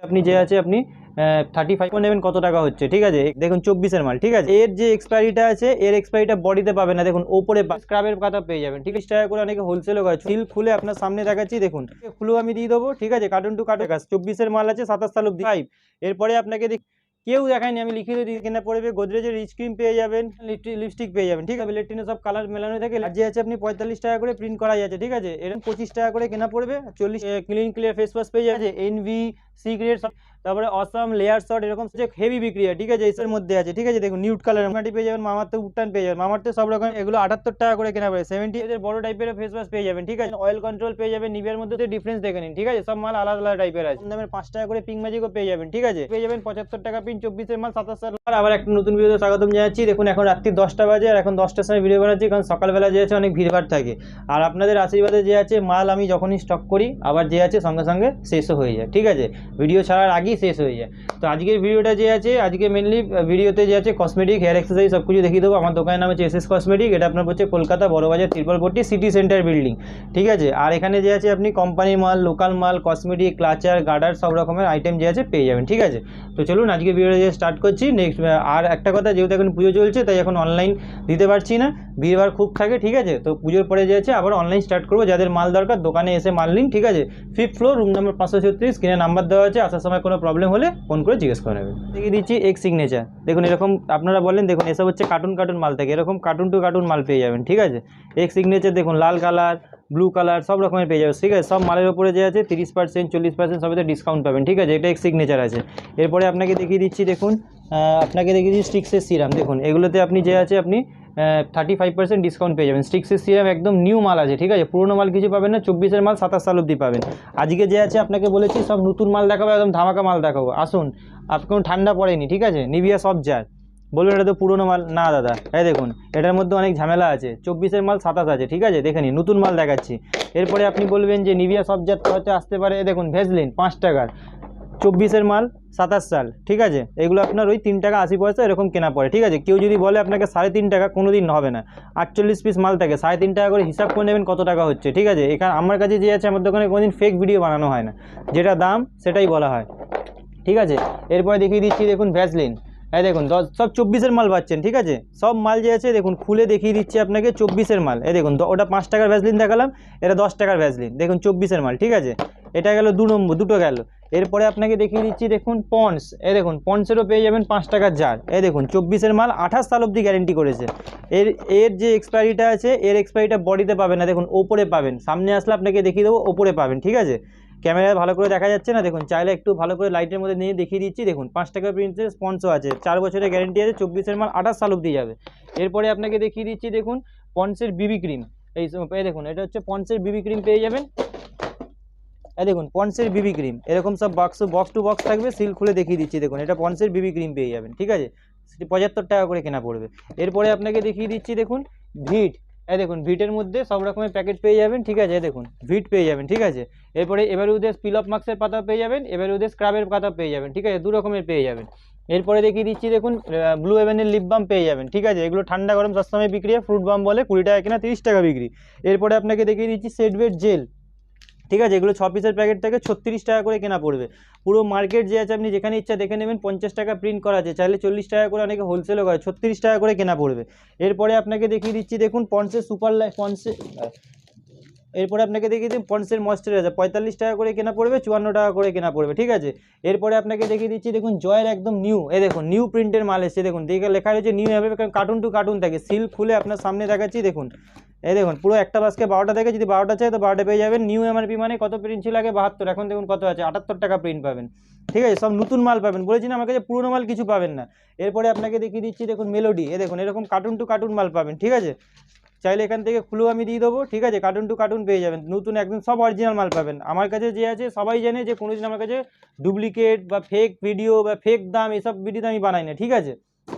আপনি যে আছে আপনি 35 নেবেন কত টাকা হচ্ছে, ঠিক আছে। দেখুন 24-এর মাল, ঠিক আছে। এর যে এক্সপায়ারিটা আছে, এর এক্সপায়ারিটা বডিতে পাবেন না, দেখুন ওপরে স্ক্রাবের পাতা পেয়ে যাবেন, ঠিক আছে। 30 টাকা করে অনেকে হোলসেলও করে। সিল খুলে আপনার সামনে দেখাচ্ছি, দেখুন খুলে আমি দিয়ে দেবো, ঠিক আছে। কার্টুন টু কার্টুন 24-এর মাল আছে 27 সাল অব্দি। এরপরে আপনাকে কেউ দেখায়নি, আমি লিখে দিয়ে কেনা পড়বে। গোদরেজের রিচ ক্রিম পেয়ে যাবেন, লিপস্টিক পেয়ে যাবেন, ঠিক আছে। লেট্রিনে সব কালার মেলানো থাকে। আর যে আছে আপনি 45 টাকা করে প্রিন্ট করা যাচ্ছে, ঠিক আছে। এরকম 25 টাকা করে কেনা পড়বে। 40 ক্লিন ক্লিয়ার ফেস ওয়াশ পেয়ে যাচ্ছে, এনভি সিক্রেট, তারপরে অসাম লেয়ার শট, এরকম হেভি বিক্রি হয়, ঠিক আছে। এর মধ্যে আছে, ঠিক আছে। দেখুন নিউড কালার মাটি পেয়ে যাবেন, মামার্থ উডটান পেয়ে যাবেন, মামার্থ সব রকম। এগুলো 78 টাকা করে কেনা পড়ে। 70 এর বড় টাইপের ফেস ওয়াশ পেয়ে যাবেন, ঠিক আছে। অয়েল কন্ট্রোল পেয়ে যাবেন। নিভিয়ার মধ্যে ডিফারেন্স দেখে নিন, ঠিক আছে। সব মাল আলাদা আলাদা টাইপের আছে। দামের 5 টাকা করে পিঙ্ক ম্যাজিকও পেয়ে যাবেন, ঠিক আছে। পেয়ে যাবেন 75 টাকা পিন 24-এর মাল 27 সাল। আবার একটা নতুন ভিডিওতে স্বাগতম জানাচ্ছি। দেখুন এখন রাত্রি 10টা বাজে, আর এখন 10টার সময় ভিডিও বানাচ্ছি, কারণ সকালবেলা যে আছে অনেক ভিড়ভাড় থাকে। আর আপনাদের আশীর্বাদে যে আছে মাল আমি যখনই স্টক করি, আবার যে আছে সঙ্গে সঙ্গে শেষও হয়ে যায়, ঠিক আছে। ভিডিও ছাড়ার আগেই শেষ হয়ে যায়। তো আজকের ভিডিওটা যে আছে, আজকে মেনলি ভিডিওতে যে আছে কসমেটিক, হেয়ার এক্সারসাইজ সব কিছু দেখিয়ে দেবো। আমার দোকানের নাম হচ্ছে এসএস কসমেটিক। এটা আপনার হচ্ছে Kolkata Burrabazar Tirpalpatti city centre building, ঠিক আছে। আর এখানে যে আছে আপনি কোম্পানির মাল, লোকাল মাল, কসমেটিক, ক্লাচার, গার্ডার সব রকমের আইটেম যে আছে পেয়ে যাবেন, ঠিক আছে। তো চলুন আজকে ভিডিওটা যে স্টার্ট করছি। নেক্সট আর একটা কথা, যেহেতু এখন পুজো চলছে, তাই এখন অনলাইন দিতে পারছি না, ভিড়ভাড় খুব থাকে, ঠিক আছে। তো পুজোর পরে যে আছে আবার অনলাইন স্টার্ট করবো। যাদের মাল দরকার দোকানে এসে মাল নিন, ঠিক আছে। 5th ফ্লোর, রুম নাম্বার 536, স্ক্রিনে নাম্বার দেওয়া আছে। আসার সময় কোনো প্রবলেম হলে ফোন করে জিজ্ঞেস করে নেবেন। দেখিয়ে দিচ্ছি এক সিগনেচার। দেখুন এরকম আপনারা বলেন, দেখুন এসব হচ্ছে কার্টুন কার্টুন মাল থাকে, এরকম কার্টুন টু কার্টুন মাল পেয়ে যাবেন, ঠিক আছে। এক সিগনেচার দেখুন লাল কালার, ব্লু কালার সব রকমের পেয়ে যাবে, ঠিক আছে। সব মালের উপরে যে আছে 30%, 40% সবেতে ডিসকাউন্ট পাবেন, ঠিক আছে। এটা এক সিগনেচার আছে। এরপরে আপনাকে দেখিয়ে দিচ্ছি, দেখুন আপনাকে দেখিয়ে দিচ্ছি স্টিক্সের সিরাম। দেখুন এগুলোতে আপনি যে আছে আপনি 35% ডিসকাউন্ট পেয়ে যাবেন। স্টিক্সের সিরাম একদম নিউ মাল আছে, ঠিক আছে। পুরোনো মাল কিছু পাবেন না। 24-এর মাল 27 সাল অব্দি পাবেন। আজকে যে আছে আপনাকে বলেছি সব নতুন মাল দেখাবো, একদম ধামাকা মাল দেখাবো। আসুন, আপনার ঠান্ডা পড়েনি, ঠিক আছে। নিভিয়া সব জার বলবেন এটা তো পুরোনো মাল, না দাদা। এই দেখুন এটার মধ্যে অনেক ঝামেলা আছে। 24-এর মাল 27 আছে, ঠিক আছে। দেখে নিন, নতুন মাল দেখাচ্ছি। এরপরে আপনি বলবেন যে নিভিয়া সব জার হয়তো আসতে পারে। দেখুন ভেজলিন 5 টাকার, 24-এর মাল 27 সাল, ঠিক আছে। এগুলো আপনার ওই 3 টাকা 80 পয়সা এরকম কেনা পড়ে, ঠিক আছে। কেউ যদি বলে আপনাকে 3.5 টাকা, কোনো দিন হবে না। 48 পিস মাল থাকে, 3.5 টাকা করে হিসাব করে নেবেন কত টাকা হচ্ছে, ঠিক আছে। এখানে আমার কাছে যে আছে, আমার দোকানে কোনোদিন ফেক ভিডিও বানানো হয় না, যেটা দাম সেটাই বলা হয়, ঠিক আছে। এরপরে দেখিয়ে দিচ্ছি, দেখুন ভ্যাসলিন। এই দেখুন সব 24-এর মাল পাচ্ছেন, ঠিক আছে। সব মাল যে আছে দেখুন খুলে দেখিয়ে দিচ্ছি আপনাকে 24-এর মাল। এই দেখুন ওটা 5 টাকার ভ্যাসলিন দেখালাম, এটা 10 টাকার ভ্যাসলিন। দেখুন 24-এর মাল, ঠিক আছে। এটা গেল 2 নম্বর, দুটো গেল। এরপরে আপনাকে দেখিয়ে দিচ্ছি, দেখুন পন্ডস। এই দেখুন পন্ডসেরও পেয়ে যাবেন 5 টাকার জার। এই দেখুন 24-এর মাল 28 সাল অবধি গ্যারেন্টি করেছে। এর যে এক্সপায়ারিটা আছে, এর এক্সপায়ারিটা বডিতে পাবেন না, দেখুন ওপরে পাবেন। সামনে আসলে আপনাকে দেখিয়ে দেবো, ওপরে পাবেন, ঠিক আছে। ক্যামেরায় ভালো করে দেখা যাচ্ছে না, দেখুন চাইলে একটু ভালো করে লাইটের মধ্যে নিয়ে দেখিয়ে দিচ্ছি। দেখুন 5 টাকার প্রিন্টের স্পন্সও আছে, 4 বছরের গ্যারেন্টি আছে। 24-এর মাল 28 সাল অবধি যাবে। এরপরে আপনাকে দেখিয়ে দিচ্ছি, দেখুন পন্ডসের বিবি ক্রিম। এই দেখুন এটা হচ্ছে পন্ডসের বিবি ক্রিম পেয়ে যাবেন। এই দেখুন পন্ডসের বিবি ক্রিম, এরকম সব বক্স টু বক্স থাকবে। সিল খুলে দেখিয়ে দিচ্ছি, দেখুন এটা পন্ডসের বিবি ক্রিম পেয়ে যাবেন, ঠিক আছে। 75 টাকা করে কেনা পড়বে। এরপরে আপনাকে দেখিয়ে দিচ্ছি, দেখুন ভিট। এই দেখুন ভিটের মধ্যে সব রকমের প্যাকেট পেয়ে যাবেন, ঠিক আছে। দেখুন ভিট পেয়ে যাবেন, ঠিক আছে। এরপরে এভারউদের স্পিল অফ মার্কসের পাতা পেয়ে যাবেন, এভারউদের স্ক্রাবের পাতা পেয়ে যাবেন, ঠিক আছে। 2 রকমের পেয়ে যাবেন। এরপরে দেখিয়ে দিচ্ছি, দেখুন ব্লু হেভেনের লিপ বাম পেয়ে যাবেন, ঠিক আছে। এগুলো ঠান্ডা গরম সবসময় বিক্রি হয়। ফ্রুট বাম বলে 20 টাকা কিনা, 30 টাকা বিক্রি। এরপরে আপনাকে দেখিয়ে দিচ্ছি সেটওয়েট জেল, ঠিক আছে। এগুলো 6 পিসের প্যাকেট থেকে 36 টাকা করে কেনা পড়বে। পুরো মার্কেট যে আছে আপনি যেখানে ইচ্ছা দেখে নেবেন, 50 টাকা প্রিন্ট করা আছে, চাইলে 40 টাকা করে অনেকে হোলসেলও করে, 36 টাকা করে কেনা পড়বে। এরপরে আপনাকে দেখিয়ে দিচ্ছি, দেখুন পন্ডসের সুপার এরপরে আপনাকে দেখিয়ে দিন পন্ডসের ময়েশ্চারাইজার 45 টাকা করে কেনা পড়বে, 54 টাকা করে কেনা পড়বে, ঠিক আছে। এরপরে আপনাকে দেখিয়ে দিচ্ছি, দেখুন জয়ের একদম নিউ, এই দেখুন নিউ প্রিন্টের মাল এসেছে। দেখুন দেখে লেখা রয়েছে new available, carton to carton থাকে। সিল খুলে আপনার সামনে দেখাচ্ছি, দেখুন এই দেখুন পুরো একটা বাসকে 12টা দেখে, যদি 12টা চাই তো 12টা পেয়ে যাবেন। নিউ এমআরপি মানে কত প্রিন্ট ছিল আগে 72, এখন দেখুন কত আছে 78 টাকা প্রিন্ট পাবেন, ঠিক আছে। সব নতুন মাল পাবেন, বলেছি না আমার কাছে পুরোনো মাল কিছু পাবেন না। এরপরে আপনাকে দেখিয়ে দিচ্ছি, দেখুন মেলোডি। এই দেখুন এরকম কার্টুন টু কার্টুন মাল পাবেন, ঠিক আছে। চাইলে এখান থেকে খুলেও আমি দিয়ে দেবো, ঠিক আছে। কার্টুন টু কার্টুন পেয়ে যাবেন, নতুন একদম সব অরিজিনাল মাল পাবেন। আমার কাছে যে আছে সবাই জানে যে কোনোদিন আমার কাছে ডুপ্লিকেট বা ফেক ভিডিও বা ফেক দাম এসব ভিডিও আমি বানাই না, ঠিক আছে।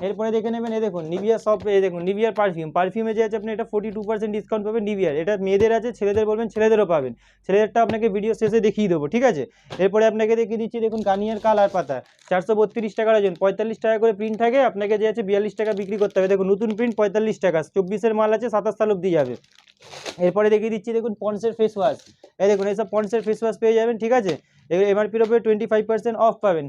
এরপরে দেখে নেবেন, এই দেখুন নিভিয়া সব, এই দেখুন নিভিয়ার পারফিউমে যে আছে আপনি এটা 42% ডিসকাউন্ট পাবেন নিভিয়ার। এটা মেয়েদের আছে, ছেলেদের বলবেন ছেলেদেরও পাবেন। ছেলেদেরটা আপনাকে ভিডিও শেষে দেখিয়ে দেবো, ঠিক আছে। এরপরে আপনাকে দেখিয়ে দিচ্ছি, দেখুন গার্নিয়ার কালার পাতা 432 টাকার ওজন, 45 টাকা করে প্রিন্ট থাকে। আপনাকে যে আছে 42 টাকা বিক্রি করতে হবে। দেখুন নতুন প্রিন্ট 45 টাকা, 24-এর মাল আছে, 27 সাল অবধি যাবে। এরপরে দেখিয়ে দিচ্ছি, দেখুন পন্ডসের ফেস ওয়াশ। এই দেখুন এইসব পন্ডসের ফেস ওয়াশ পেয়ে যাবেন, ঠিক আছে। এমআরপির ওপরে 25% অফ পাবেন।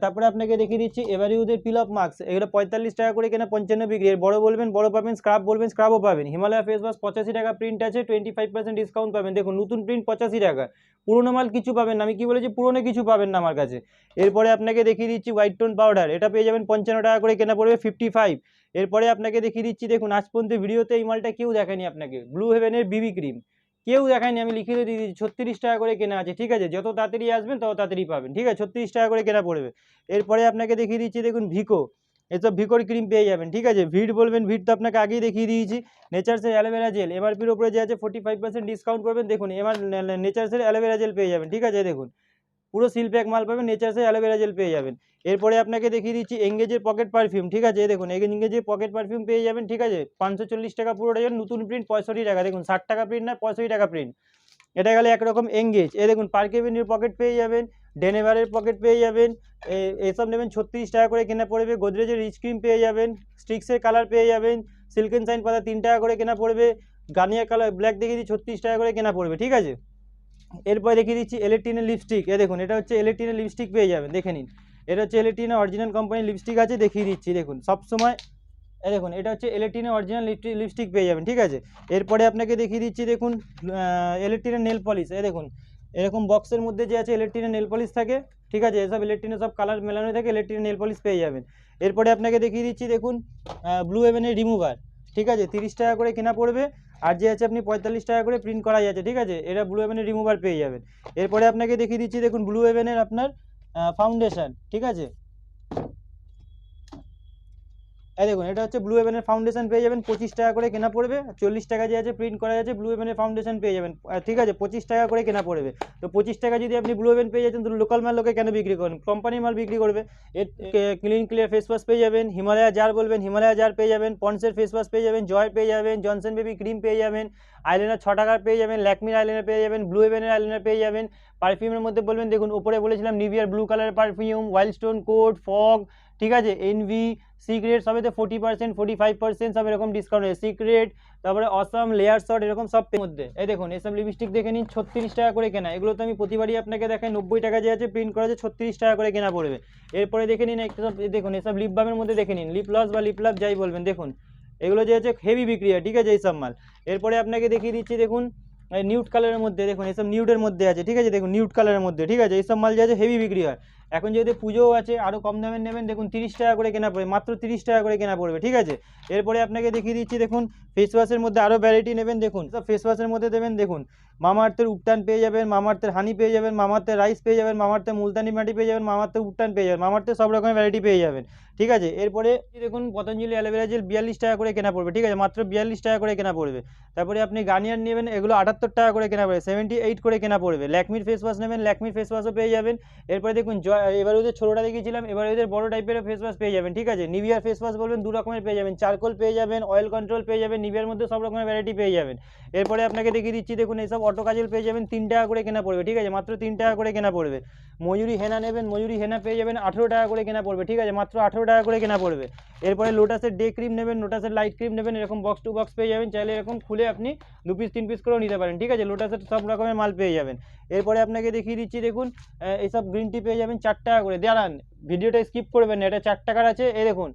তারপরে আপনাকে দেখিয়ে দিচ্ছি এভারিউডের পিল অফ মাস্ক, এগুলো 45 টাকা করে কেনা 55 বিক্রি। এর বড় বলবেন বড় পাবেন, স্ক্রাব বলবেন স্ক্রাবও পাবেন। হিমালয়া ফেস ওয়াশ 85 টাকা প্রিন্ট আছে, 25% ডিসকাউন্ট পাবেন। দেখুন নতুন প্রিন্ট 85 টাকা, পুরোনো মাল কিছু পাবেন না। আমি কি বলেছি, পুরোনো কিছু পাবেন না আমার কাছে। এরপরে আপনাকে দেখিয়ে দিচ্ছি হোয়াইট টোন পাউডার, এটা পেয়ে যাবেন 55 টাকা করে, কেনা পড়বে 55। এরপরে আপনাকে দেখিয়ে দিচ্ছি, দেখুন আজ পর্যন্ত ভিডিওতে এই মালটা কেউ দেখায়নি আপনাকে, ব্লু হেভেনের বিবি ক্রিম কেউ দেখায়নি, আমি লিখে দিয়ে দিচ্ছি 36 টাকা করে কেনা আছে, ঠিক আছে। যত তাড়াতাড়ি আসবেন তত তাড়াতাড়ি পাবেন, ঠিক আছে। 36 টাকা করে কেনা পড়বে। এরপরে আপনাকে দেখিয়ে দিচ্ছি, দেখুন ভিকো, এসব ভিকোর ক্রিম পেয়ে যাবেন, ঠিক আছে। ভিট বলবেন, ভিট তো আপনাকে আগেই দেখিয়ে দিয়েছি। নেচার্সের অ্যালোভেরা জেল এমআরপির উপরে যে আছে 45% ডিসকাউন্ট করবেন। দেখুন এবার নেচার্সের অ্যালোভেরা জেল পেয়ে যাবেন, ঠিক আছে। দেখুন পুরো সিল প্যাক মাল পাবেন, নেচার্সের অ্যালোভেরা জেল পেয়ে যাবেন। এরপরে আপনাকে দেখিয়ে দিচ্ছি এঙ্গেজের পকেট পারফিউম, ঠিক আছে। দেখুন এঙ্গেজের পকেট পারফিউম পেয়ে যাবেন, ঠিক আছে। 540 টাকা পুরো ডজন, নতুন প্রিন্ট 65 টাকা। দেখুন 60 টাকা প্রিন্ট না, 65 টাকা প্রিন্ট। এটা গেলে একরকম এঙ্গেজ। দেখুন পার্ক এভিনিউর পকেট পেয়ে যাবেন, ডেনেভারের পকেট পেয়ে যাবেন, এসব নেবেন 36 টাকা করে কেনা পড়বে। গোদরেজের রিচ ক্রিম পেয়ে যাবেন, স্টিক্সের কালার পেয়ে যাবেন, সিল্ক এন্ড শাইন পাতা 3 টাকা করে কেনা পড়বে। গার্নিয়ার কালার ব্ল্যাক দেখিয়ে দিই 36 টাকা করে কেনা পড়বে, ঠিক আছে। এরপরে দেখিয়ে দিচ্ছি এলেকট্রিনের লিপস্টিক, দেখুন এটা হচ্ছে এলেকট্রিনের লিপস্টিক পেয়ে যাবেন, দেখে নিন। এটা হচ্ছে এলেকট্রিনের অরিজিনাল কোম্পানির লিপস্টিক আছে, দেখিয়ে দিচ্ছি। দেখুন সবসময় দেখুন এটা হচ্ছে এলেকট্রিনের অরিজিনাল লিপস্টিক পেয়ে যাবেন, ঠিক আছে। এরপরে আপনাকে দেখিয়ে দিচ্ছি, দেখুন এলেকট্রিনের নেল পলিশ, দেখুন এরকম বক্সের মধ্যে যে আছে ইলেকট্রিনের নেল পলিশ থাকে, ঠিক আছে। এসব ইলেকট্রিনের সব কালার মেলানো থাকে, ইলেকট্রিনের নেল পলিশ পেয়ে যাবেন। এরপরে আপনাকে দেখিয়ে দিচ্ছি, দেখুন ব্লু হেভেনের রিমুভার, ঠিক আছে। 30 টাকা করে কেনা পড়বে, আর যে আছে আপনি 45 টাকা করে প্রিন্ট করা যাচ্ছে, ঠিক আছে। এটা ব্লু হেভেনের রিমুভার পেয়ে যাবেন। এরপরে আপনাকে দেখিয়ে দিচ্ছি, দেখুন ব্লু হেভেনের আপনার ফাউন্ডেশন, ঠিক আছে। দেখুন এটা হচ্ছে ব্লু হেভেনের ফাউন্ডেশন পেয়ে যাবেন, 25 টাকা করে কেনা পড়বে। 40 টাকা যে আছে প্রিন্ট করা যাচ্ছে, ব্লু হেভেনের ফাউন্ডেশন পেয়ে যাবেন, ঠিক আছে। 25 টাকা করে কেনা পড়বে। তো 25 টাকা যদি আপনি ব্লু হেভেন পেয়ে যাচ্ছেন, তো লোকাল মাল লোকে কেন বিক্রি করেন, কোম্পানির মাল বিক্রি করবে। এর ক্লিন ক্লিয়ার ফেস ওয়াশ পেয়ে যাবেন, হিমালয়া জার বলবেন হিমালয়া জার পেয়ে যাবেন, পন্ডসের ফেস ওয়াশ পেয়ে যাবেন, জয় পেয়ে যাবেন, জনসন বেবি ক্রিম পেয়ে যাবেন, আইলাইনার 6 টাকার পেয়ে যাবেন, ল্যাকমির আইলাইনার পেয়ে যাবেন, ব্লু হেভেনের আইলাইনার পেয়ে যাবেন। পারফিউমের মধ্যে বলবেন, দেখুন উপরে বলেছিলাম নিভিয়ার ব্লু কালারের perfume, wild stone code, fog, ঠিক আছে, এনভি, সিক্রেট সবেতে 40% 45% সব এরকম ডিসকাউন্ট আছে। সিক্রেট, তারপরে অসাম, লেয়ার শট, এরকম সব মধ্যে। দেখুন এসব লিপস্টিক দেখে নিন, 36 টাকা করে কেনা। এগুলো তো আমি প্রতিবারই আপনাকে দেখাই, 90 টাকা যে আছে প্রিন্ট করা আছে, 36 টাকা করে কেনা পড়বে। এরপরে দেখে নিন একটা সব, দেখুন এসব লিপ বামের মধ্যে দেখে নিন, লিপ লস বা লিপ লাভ যাই বলবেন, দেখুন এগুলো যে আছে হেভি বিক্রি হয়, ঠিক আছে এইসব মাল। এরপরে আপনাকে দেখিয়ে দিচ্ছি, দেখুন নিউড কালারের মধ্যে, দেখুন এসব নিউডের মধ্যে আছে, ঠিক আছে। দেখুন নিউড কালারের মধ্যে, ঠিক আছে, এইসব মাল যে আছে হেভি বিক্রি হয়। এখন যেহেতু পুজোও আছে, আরও কম দামের নেবেন, দেখুন 30 টাকা করে কেনা পড়বে, মাত্র 30 টাকা করে কেনা পড়বে, ঠিক আছে। এরপরে আপনাকে দেখিয়ে দিচ্ছি, দেখুন ফেস ওয়াশের মধ্যে আরও ভ্যারাইটি নেবেন, দেখুন সব ফেস ওয়াশের মধ্যে দেবেন, দেখুন মামাআর্থের উপটান পেয়ে যাবেন, মামাআর্থের হানি পেয়ে যাবেন, মামাআর্থের রাইস পেয়ে যাবেন, মামাআর্থের মুলতানি মাটি পেয়ে যাবেন, মামাআর্থের উপটান পেয়ে যাবেন, মামাআর্থের সব রকমের ভ্যারাইটি পেয়ে যাবেন, ঠিক আছে। এরপরে দেখুন পতঞ্জলি অ্যালোভেরা জেল 42 টাকা করে কেনা পড়বে, ঠিক আছে, মাত্র 42 টাকা করে কেনা পড়বে। তারপরে আপনি গার্নিয়ার নেবেন, এগুলো 78 টাকা করে কেনা পড়বে, 78 করে কেনা পড়বে। ল্যাকমির ফেস ওয়াশ নেবেন, ল্যাকমির ফেস ওয়াশও পেয়ে যাবেন। এরপরে দেখুন এবার ওদের ছোটোটা দেখিয়েছিলাম, এবার ওদের বড় টাইপের ফেস ওয়াশ পেয়ে যাবেন, ঠিক আছে। নিভিয়ার ফেস ওয়াশ বলবেন 2 রকমের পেয়ে যাবেন, চারকোল পেয়ে যাবেন, অয়েল কন্ট্রোল পেয়ে যাবেন, নিভিয়ার মধ্যে সব রকমের ভ্যারাইটি পেয়ে যাবেন। এরপরে আপনাকে দেখিয়ে দিচ্ছি, দেখুন এইসব অটো কাজল পেয়ে যাবেন, 3 টাকা করে কেনা পড়বে, ঠিক আছে, মাত্র 3 টাকা করে কেনা পড়বে। ময়ূরী হেনা নেবেন, ময়ূরী হেনা পেয়ে যাবেন 18 টাকা করে কেনা পড়বে, ঠিক আছে, মাত্র 18 টাকা করে কেনা পড়বে। এরপরে লোটাসের ডে ক্রিম নেবেন, লোটাসের লাইট ক্রিম নেবেন, এরকম বক্স টু বক্স পেয়ে যাবেন, চাইলে এরকম খুলে আপনি 2 পিস 3 পিস করেও নিতে পারেন, ঠিক আছে। লোটাসের সব রকমের মাল পেয়ে যাবেন। এরপরে আপনাকে দেখিয়ে দিচ্ছি, দেখুন এইসব গ্রিন টি পেয়ে যাবেন 4 টাকা করে। দাঁড়ান, ভিডিওটা স্কিপ করবেন না, এটা 4 টাকার আছে। দেখুন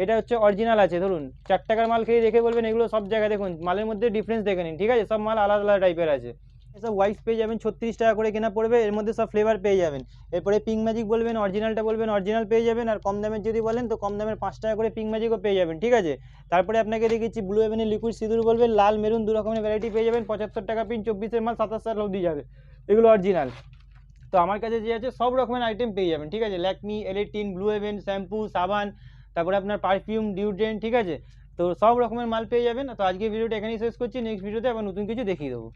এটা হচ্ছে অরিজিনাল আছে, ধরুন 4 টাকার মাল খেয়ে দেখে বলবেন, এগুলো সব জায়গায় দেখুন মালের মধ্যে ডিফারেন্স দেখে নিন, ঠিক আছে, সব মাল আলাদা আলাদা টাইপের আছে। এসব ওয়াইস পেয়ে যাবেন 36 টাকা করে কেনা পড়বে, এর মধ্যে সব ফ্লেভার পেয়ে যাবেন। এরপরে পিঙ্ক ম্যাজিক বলবেন, অরিজিনালটা বলবেন অরিজিনাল পেয়ে যাবেন, আর কম দামের যদি বলেন তো কম দামের 5 টাকা করে পিঙ্ক ম্যাজিকও পেয়ে যাবেন, ঠিক আছে। তারপরে আপনাকে দেখিয়েছি ব্লু হেভেনের লিকুইড সিঁদুর বলবেন, লাল মেরুন 2 রকমের ভ্যারাইটি পেয়ে যাবেন, 75 টাকা পিন, 24-এর মাল 27 অবধি যাবে, এগুলো অরিজিনাল। তো আমার কাছে যে আছে সব রকমের আইটেম পেয়ে যাবেন, ঠিক আছে। ল্যাকমি, এলেকট্রিন, ব্লু হেভেন, শ্যাম্পু, সাবান, তারপরে আপনার পারফিউম, ডিওড্রেন্ট, ঠিক আছে। তো সব রকমের মাল পেয়ে যাবেন। তো আজকে ভিডিওটা এখানেই শেষ করছি, নেক্সট ভিডিওতে আবার নতুন কিছু দেখিয়ে দেবো।